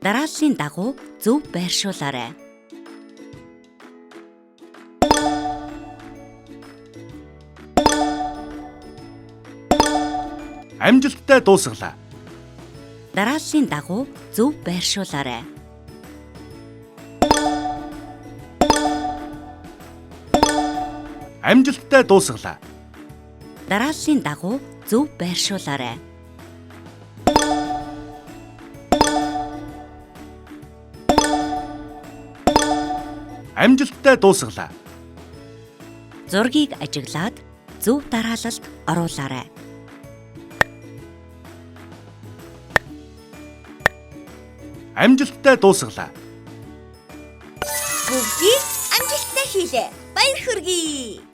Дарааллын дагуу зөв байршуулаарай. Амжилттай дуусгалаа. Дарааллын дагуу зөв байршуулаарай. Амжилттай дуусгалаа. Дарааллын дагуу зөв байршуулаарай. Амжилттай дуусгалаа. Зургийг ажиглаад зөв дараалалд оруулаарай. Амжилттай дуусгалаа. Бүгдийг амжилттай хийлээ. Баяр хүргэе.